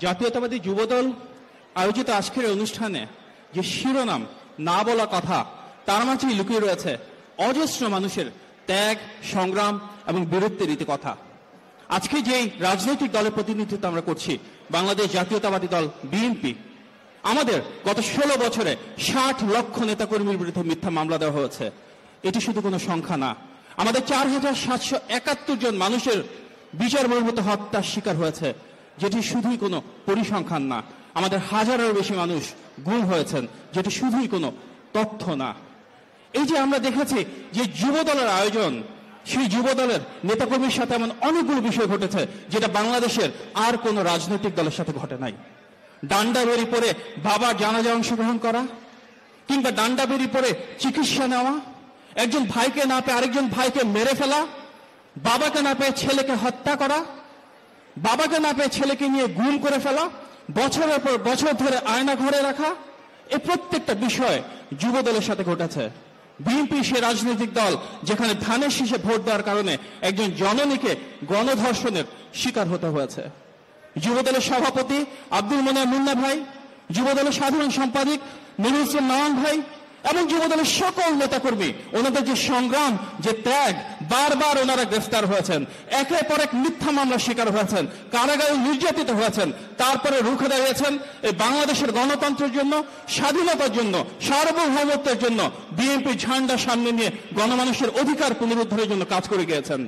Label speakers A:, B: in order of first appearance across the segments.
A: জাতীয়তাবাদী যুবদল আয়োজিত আজকের অনুষ্ঠানে যে শিরোনাম না বলা কথা, তার মাঝেই লুকিয়ে রয়েছে অজস্র মানুষের ত্যাগ, সংগ্রাম এবং বীরত্বের রীতিকথা। আজকে যেই রাজনৈতিক দলের প্রতিনিধিত্ব আমরা করছি, বাংলাদেশ জাতীয়তাবাদী দল বিএনপি, আমাদের গত 16 বছরে 60 লক্ষ নেতাকর্মীর বিরুদ্ধে মিথ্যা মামলা দেওয়া হয়েছে। এটি শুধু কোনো সংখ্যা না, আমাদের 4771 জন মানুষের বিচার বহির্ভূত হত্যার শিকার হয়েছে, যেটি শুধুই কোনো পরিসংখ্যান না। আমাদের হাজারেরও বেশি মানুষ গুম হয়েছেন, যেটি শুধুই কোনো তথ্য না। এই যে আমরা দেখেছি যে যুবদলের আয়োজন, সেই যুবদলের নেতাকর্মীর সাথে এমন অনেকগুলো বিষয় ঘটেছে যেটা বাংলাদেশের আর কোনো রাজনৈতিক দলের সাথে ঘটে নাই। ডান্ডা বেরি পরে বাবার জানাজায় অংশগ্রহণ করা, কিংবা ডান্ডা বেরি পরে চিকিৎসা নেওয়া, একজন ভাইকে না পেয়ে আরেকজন ভাইকে মেরে ফেলা, বাবাকে না পেয়ে ছেলেকে হত্যা করা, বাবাকে না পেয়ে ছেলেকে নিয়ে গুম করে ফেলা, বছরের পর বছর ধরে আয়না ঘরে রাখা, এই প্রত্যেকটা বিষয় যুবদলের সাথে ঘটেছে। বিএনপি সে রাজনৈতিক দল যেখানে ধানের শীষে ভোট দেওয়ার কারণে একজন জননীকে গণধর্ষণের শিকার হতে হয়েছে। যুবদলের সভাপতি আব্দুল মোনায়েম মুন্না ভাই, যুবদলের সাধারণ সম্পাদক নুরুল ইসলাম নয়ন ভাই এবং যুবদলের সকল নেতাকর্মী, ওনাদের যে সংগ্রাম, যে ত্যাগ, বারবার ওনারা গ্রেফতার হয়েছেন, একের পর এক মিথ্যা মামলার শিকার হয়েছেন, কারাগারে নির্যাতিত হয়েছেন, তারপরে রুখে দাঁড়িয়েছেন এই বাংলাদেশের গণতন্ত্রের জন্য, স্বাধীনতার জন্য, সার্বভৌমত্বের জন্য বিএনপি ঝান্ডা সামনে নিয়ে গণমানুষের অধিকার পুনরুদ্ধারের জন্য কাজ করে গিয়েছেন।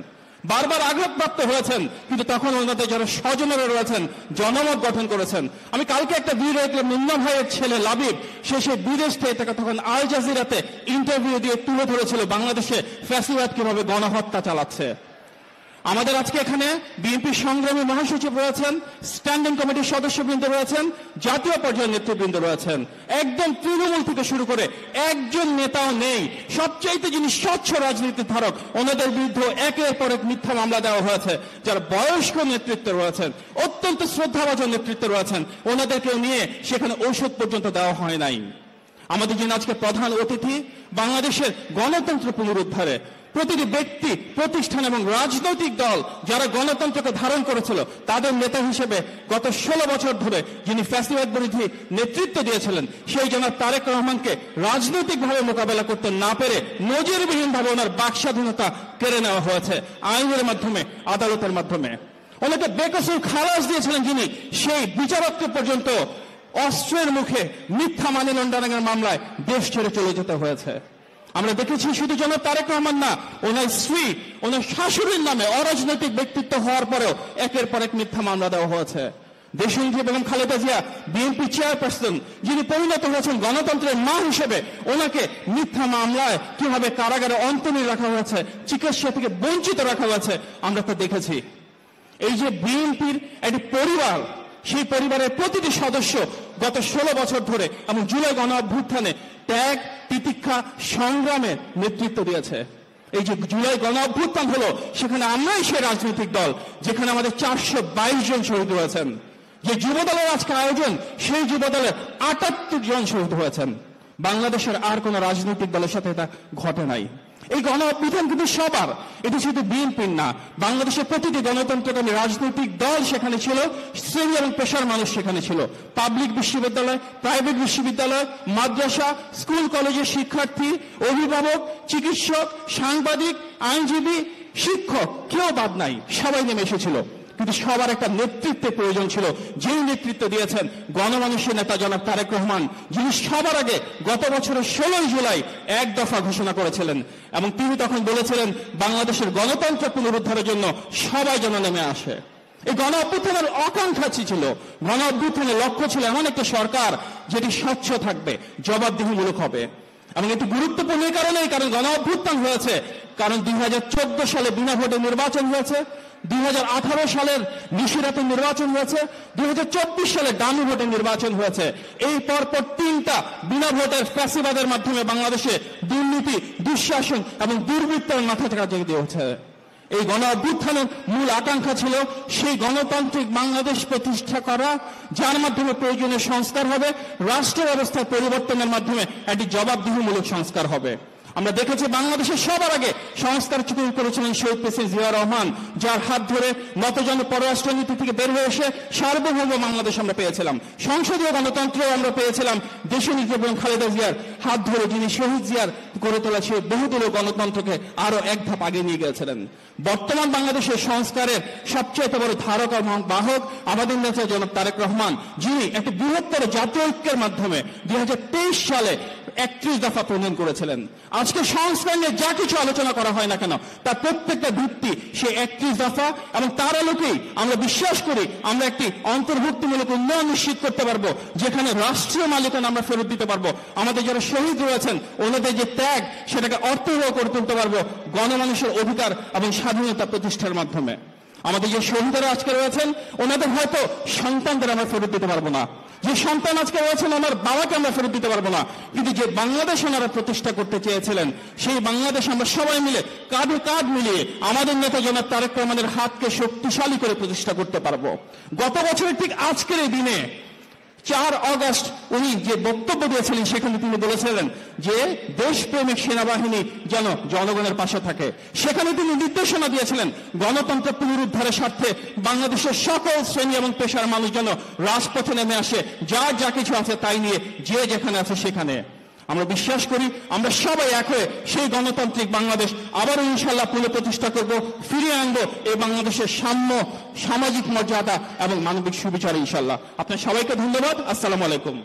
A: বারবার আঘাতপ্রাপ্ত হয়েছেন, কিন্তু তখন ওনাদের যারা স্বজনেরা রয়েছেন জনমত গঠন করেছেন। আমি কালকে একটা ভিডিও দেখলাম, মুন্না ভাইয়ের ছেলে লাবিব, সে বিদেশ থেকে তখন আল জাজিরাতে ইন্টারভিউ দিয়ে তুলে ধরেছিল বাংলাদেশে ফ্যাসিবাদ কিভাবে গণহত্যা চালাচ্ছে। আমাদের আজকে এখানে বিএনপি সংগ্রামী মহাসচিব রয়েছেন, স্ট্যান্ডিং কমিটির সদস্যবৃন্দ রয়েছেন, জাতীয় পর্যায়ের নেতৃবৃন্দ রয়েছেন, একদম তৃণমূল থেকে শুরু করে একজন নেতাও নেই। সবচাইতে যিনি স্বচ্ছ রাজনীতির ধারক, ওনাদের বিরুদ্ধে একের পর এক মিথ্যা মামলা দেওয়া হয়েছে। যারা বয়স্ক নেতৃত্ব রয়েছেন, অত্যন্ত শ্রদ্ধাভাজন নেতৃত্ব রয়েছেন, ওনাদেরকে নিয়ে সেখানে ঔষধ পর্যন্ত দেওয়া হয় নাই। আমাদের যিনি আজকে প্রধান অতিথি, বাংলাদেশের গণতন্ত্র পুনরুদ্ধারে প্রতিটি ব্যক্তি, প্রতিষ্ঠান এবং রাজনৈতিক দল যারা গণতন্ত্রকে ধারণ করেছিল, তাদের নেতা হিসেবে গত 16 বছর ধরে যিনি ফ্যাসিবাদ বিরোধী নেতৃত্ব দিয়েছিলেন, সেই জনাব তারেক রহমানকে রাজনৈতিকভাবে মোকাবেলা করতে না পেরে নজিরবিহীনভাবে ওনার বাক স্বাধীনতা কেড়ে নেওয়া হয়েছে আইনের মাধ্যমে, আদালতের মাধ্যমে। ওনাকে বেকসুর খালাস দিয়েছিলেন যিনি, সেই বিচারককে পর্যন্ত অস্ত্রের মুখে মিথ্যা মানি লন্ডারিংয়ের মামলায় দেশ ছেড়ে চলে যেতে হয়েছে। আমরা দেখেছি শুধু জনাব তারেক রহমান না, ওনার স্ত্রী, ওনার শাশুড়ির নামে অরাজনৈতিক ব্যক্তিত্ব হওয়ার পরেও একের পর এক মিথ্যা মামলা দেওয়া হয়েছে। দেশনেত্রী বেগম খালেদা জিয়া, বিএনপি চেয়ারপারসন, যিনি পরিণত হয়েছেন গণতন্ত্রের মা হিসেবে, ওনাকে মিথ্যা মামলায় কিভাবে কারাগারে অন্তরীণ রাখা হয়েছে, চিকিৎসা থেকে বঞ্চিত রাখা হয়েছে, আমরা তা দেখেছি। এই যে বিএনপির একটি পরিবার, সেই পরিবারের প্রতিটি সদস্য গত 16 বছর ধরে এবং জুলাই গণ অভ্যুত্থানে ত্যাগ, তিতিক্ষা, সংগ্রামের নেতৃত্ব দিয়েছে। এই যে জুলাই গণ অভ্যুত্থান হলো, সেখানে আমরাই সেই রাজনৈতিক দল যেখানে আমাদের 422 জন শহীদ হয়েছেন। যে যুবদলের আজকে আয়োজন, সেই যুবদলের 78 জন শহীদ হয়েছেন। বাংলাদেশের আর কোন রাজনৈতিক দলের সাথে এটা ঘটে নাই। এই গণ অভ্যুত্থান কিন্তু সবার, এটি শুধু বিএনপির না, বাংলাদেশের প্রতিটি গণতন্ত্রকামী রাজনৈতিক দল সেখানে ছিল, শ্রেণী এবং পেশার মানুষ সেখানে ছিল। পাবলিক বিশ্ববিদ্যালয়, প্রাইভেট বিশ্ববিদ্যালয়, মাদ্রাসা, স্কুল কলেজের শিক্ষার্থী, অভিভাবক, চিকিৎসক, সাংবাদিক, আইনজীবী, শিক্ষক, কেউ বাদ নাই, সবাই নেমে এসেছিল। কিন্তু সবার একটা নেতৃত্বের প্রয়োজন ছিল, যেই নেতৃত্ব দিয়েছেন গণমানুষের নেতা জনাব তারেক রহমান, যিনি সবার আগে গত বছরের 16 জুলাই এক দফা ঘোষণা করেছিলেন এবং তিনি তখন বলেছিলেন বাংলাদেশের গণতন্ত্র পুনরুদ্ধারের জন্য সবাই যেন নেমে আসে। এই গণ অভ্যুত্থানের আকাঙ্ক্ষা ছিল, গণ অভ্যুত্থানের লক্ষ্য ছিল এমন একটা সরকার যেটি স্বচ্ছ থাকবে, জবাবদিহিমূলক হবে। এবং এটি গুরুত্বপূর্ণ এই কারণেই, কারণ গণ অভ্যুত্থান হয়েছে কারণ 2014 সালে বিনা ভোটে নির্বাচন হয়েছে, 2018 সালের নিশিরাতের নির্বাচন হয়েছে, 2024 সালে ডামি ভোটে নির্বাচন হয়েছে। এই পরপর 3টা বিনা ভোটের ফ্যাসিবাদের মাধ্যমে বাংলাদেশে দুর্নীতি, দুঃশাসন এবং দুর্বৃত্তের মাথা চাকা দিয়ে হচ্ছে। এই গণ অভ্যুত্থানের মূল আকাঙ্ক্ষা ছিল সেই গণতান্ত্রিক বাংলাদেশ প্রতিষ্ঠা করা, যার মাধ্যমে প্রয়োজনীয় সংস্কার হবে, রাষ্ট্র ব্যবস্থার পরিবর্তনের মাধ্যমে একটি জবাবদিহিমূলক সংস্কার হবে। আমরা দেখেছি বাংলাদেশের সবার আগে সংস্কার চুক্তি করেছিলেন শহীদ প্রেসিডেন্ট জিয়া রহমান, যার হাত ধরে নতজন পররাষ্ট্রনীতি থেকে বের হয়ে এসে সার্বভৌম বাংলাদেশ আমরা পেয়েছিলাম, সংসদীয় গণতন্ত্র আমরা পেয়েছিলাম দেশনীতি এবং খালেদা জিয়ার হাত ধরে, যিনি শহীদ জিয়ার গড়ে তোলা সেই বহুদলীয় গণতন্ত্রকে আরো এক ধাপ আগে নিয়ে গিয়েছিলেন। বর্তমান বাংলাদেশের সংস্কারের সবচেয়ে বড় ধারক এবং বাহক আমাদের নেতা জনাব তারেক রহমান, যিনি একটি বৃহত্তর জাতীয় ঐক্যের মাধ্যমে 2023 সালে 31 দফা প্রণয়ন করেছিলেন। আজকে সংস্কার নিয়ে যা কিছু আলোচনা করা হয় না কেন, তার প্রত্যেকটা ভিত্তি সেই 31 দফা, এবং তার আলোকেই আমরা বিশ্বাস করি আমরা একটি অন্তর্ভুক্তিমূলক উন্নয়ন নিশ্চিত করতে পারবো, যেখানে রাষ্ট্রীয় মালিকানা আমরা ফেরত দিতে পারবো, আমাদের যারা শহীদ রয়েছেন ওনাদের যে ত্যাগ সেটাকে অর্থবহ করে তুলতে পারবো গণমানুষের অধিকার এবং স্বাধীনতা প্রতিষ্ঠার মাধ্যমে। আমাদের যে শহীদরা আজকে রয়েছেন ওনাদের হয়তো সন্তানদের আমরা ফেরত দিতে পারবো না, যে সন্তান আজকে রয়েছেন আমার বাবাকে আমরা ফেরত দিতে পারবো না, কিন্তু যে বাংলাদেশ ওনারা প্রতিষ্ঠা করতে চেয়েছিলেন সেই বাংলাদেশ আমরা সবাই মিলে কাঁধে কাঁধ মিলিয়ে আমাদের নেতা জনাব তারেক রহমানের হাতকে শক্তিশালী করে প্রতিষ্ঠা করতে পারবো। গত বছরের ঠিক আজকের এই দিনে 4 আগস্ট উনি যে বক্তব্য দিয়েছিলেন সেখানে তিনি বলেছিলেন যে দেশপ্রেমিক সেনাবাহিনী যেন জনগণের পাশে থাকে। সেখানে তিনি নির্দেশনা দিয়েছিলেন গণতন্ত্র পুনরুদ্ধারের স্বার্থে বাংলাদেশের সকল শ্রেণী এবং পেশার মানুষ যেন রাজপথে নেমে আসে, যার যা কিছু আছে তাই নিয়ে যে যেখানে আছে সেখানে। আমরা বিশ্বাস করি আমরা সবাই এক হয়ে সেই গণতান্ত্রিক বাংলাদেশ আবারও ইনশাল্লাহ পুনঃপ্রতিষ্ঠা করব, ফিরিয়ে আনবো এই বাংলাদেশের সাম্য, সামাজিক মর্যাদা এবং মানবিক সুবিচার ইনশাল্লাহ। আপনার সবাইকে ধন্যবাদ। আসসালামু আলাইকুম।